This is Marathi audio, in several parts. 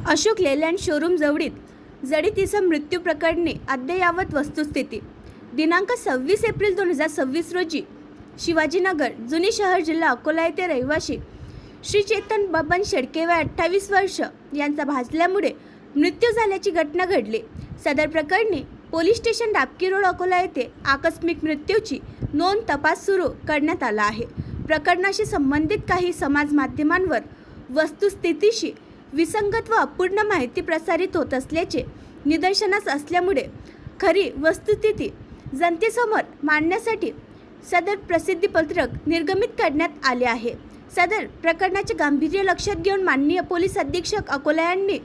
अशोक लेलँड शोरूम जवळील जडितीचा मृत्यू प्रकरणी अद्ययावत वस्तुस्थिती. दिनांक 26 एप्रिल 2026 रोजी शिवाजीनगर जुनी शहर जिल्हा अकोला येथे रहिवासी श्री चेतन बबन शेडके वय 28 वर्ष यांचा भाजल्यामुळे मृत्यू झाल्याची घटना घडली. सदर प्रकरणी police station Dabki road Akola येथे आकस्मिक मृत्यूची नोंद तपास सुरू करण्यात आला आहे. प्रकरणाशी संबंधित काही समाज माध्यमांवर वस्तुस्थितीशी विसंगत व अपूर्ण माहिती प्रसारित होत असल्याचे निदर्शनास असल्यामुळे खरी वस्तुस्थिती जनतेसमोर मांडण्यासाठी सदर प्रसिद्धीपत्रक निर्गमित करण्यात आले आहे. सदर प्रकरणाचे गांभीर्य लक्षात घेऊन माननीय पोलीस अधीक्षक अकोला यांनी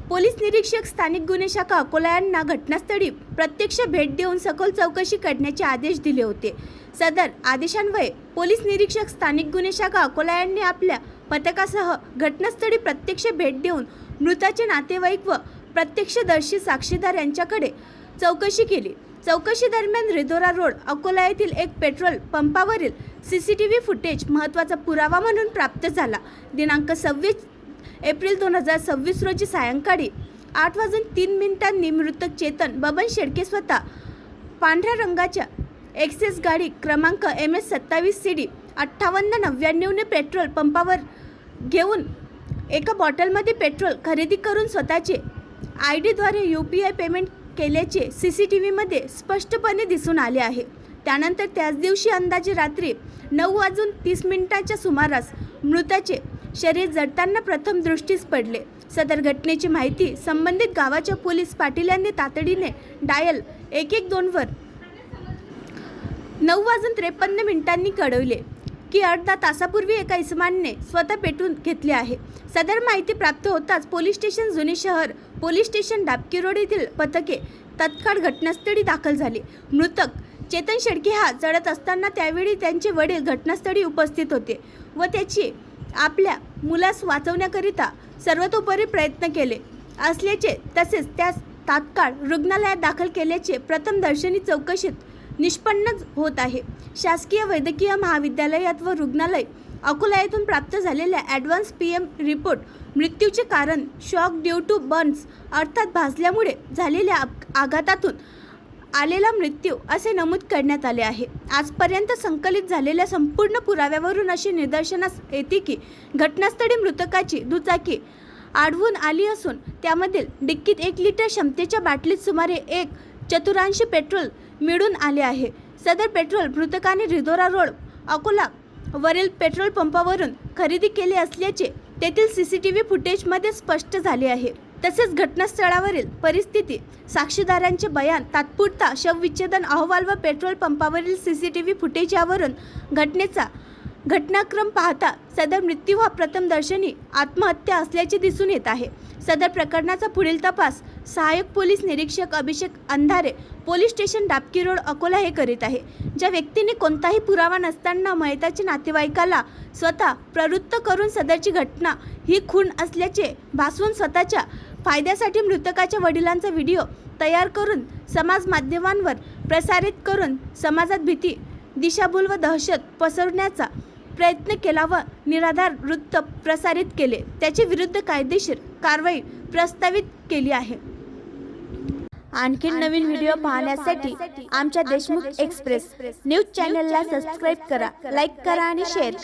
पोलीस निरीक्षक स्थानिक गुन्हे शाखा अकोला यांना घटनास्थळी प्रत्यक्ष भेट देऊन सखोल चौकशी करण्याचे आदेश दिले होते. सदर आदेशान्वये पोलीस निरीक्षक स्थानिक गुन्हे शाखा अकोला यांनी आपल्या पथकासह घटनास्थळी प्रत्यक्ष भेट देऊन मृताचे नातेवाईक व प्रत्यक्षदर्शी साक्षीदार यांच्याकडे चौकशी केली. चौकशी दरम्यान रिधोरा रोड अकोला येथील एक पेट्रोल पंपावरील CCTV फुटेज महत्त्वाचा पुरावा म्हणून प्राप्त झाला. दिनांक 26 एप्रिल 2026 रोजी सायंकाळी 8:03 मृतक चेतन बबन शेडके स्वतः पांढऱ्या रंगाच्या एक्सेस गाडी क्रमांक MS 27 CD 5899 ने पेट्रोल पंपावर घेऊन एका बॉटलमध्ये पेट्रोल खरेदी करून स्वतःचे ID द्वारे UPI पेमेंट केल्याचे CCTVमध्ये स्पष्टपणे दिसून आले आहे. त्यानंतर त्याच दिवशी अंदाजे रात्री 9:30 सुमारास मृताचे शरीर जळताना प्रथम दृष्टीस पडले. सदर घटनेची माहिती संबंधित गावाच्या पोलीस पाटील यांनी तातडीने डायल 112 वर 9:53 कळवले की अर्धा तासापूर्वी एका इसमाने स्वतः पेटून घेतले आहे. सदर माहिती प्राप्त होताच पोलीस स्टेशन जुनी शहर, पोलीस स्टेशन डाबकी रोड येथील पथके तत्काळ घटनास्थळी दाखल झाली. मृतक चेतन शेडके हा जळत असताना त्यावेळी त्यांचे वडील घटनास्थळी उपस्थित होते व त्याची आपल्या मुलास वाचवण्याकरिता सर्वतोपरी प्रयत्न केले असल्याचे तसेच त्यास तात्काळ रुग्णालयात दाखल केल्याचे प्रथमदर्शनी चौकशीत निष्पन्न होत आहे. शासकीय वैद्यकीय महाविद्यालयात व रुग्णालय अकोला येथून प्राप्त झालेल्या ॲडव्हान्स PM रिपोर्ट मृत्यूचे कारण शॉक ड्यू टू बर्न्स अर्थात भाजल्यामुळे झालेल्या आघातातून आलेला मृत्यू असे नमूद करण्यात आले आहे. आजपर्यंत संकलित झालेल्या संपूर्ण पुराव्यावरून असे निदर्शनास येते की घटनास्थळी मृतकाची दुचाकी आढळून आली असून त्यामधील डिक्कीत 1 लिटर क्षमतेच्या बाटलीत सुमारे 1/4 पेट्रोल मिळून आले आहे. सदर पेट्रोल मृतकाने रिधोरा रोड अकोला वरील पेट्रोल पंपावरून खरेदी केले असल्याचे तेथील CCTV फुटेजमध्ये स्पष्ट झाले आहे. तसेच घटनास्थळावरील परिस्थिती, साक्षीदारांचे बयान, तात्पुरता शवविच्छेदन अहवाल व पेट्रोल पंपावरील CCTV फुटेज यावरून घटनेचा घटनाक्रम पाहता सदर मृत्यू हा प्रथमदर्शनी आत्महत्या असल्याचे दिसून येत आहे. सदर प्रकरणाचा पुढील तपास सहाय्यक पोलीस निरीक्षक अभिषेक अंधारे, police station Dabki road Akola हे करीत आहे. ज्या व्यक्तीने कोणताही पुरावा नसताना मयताच्या नातेवाईकाला स्वतः प्रवृत्त करून सदरची घटना ही खून असल्याचे भासवून स्वतःच्या फायद्यासाठी मृतकाच्या वडिलांचा व्हिडिओ तयार करून समाज माध्यमांवर प्रसारित करून समाजात भीती, दिशाभूल व दहशत पसरवण्याचा प्रयत्न केला व निराधार वृत्त प्रसारित केले, त्याच्या विरुद्ध कायदेशीर कारवाई प्रस्तावित केली आहे. आणखी नवीन व्हिडिओ पाहण्यासाठी आमच्या देशमुख एक्सप्रेस न्यूज चॅनलला सबस्क्राईब करा, लाईक करा आणि शेअर करा.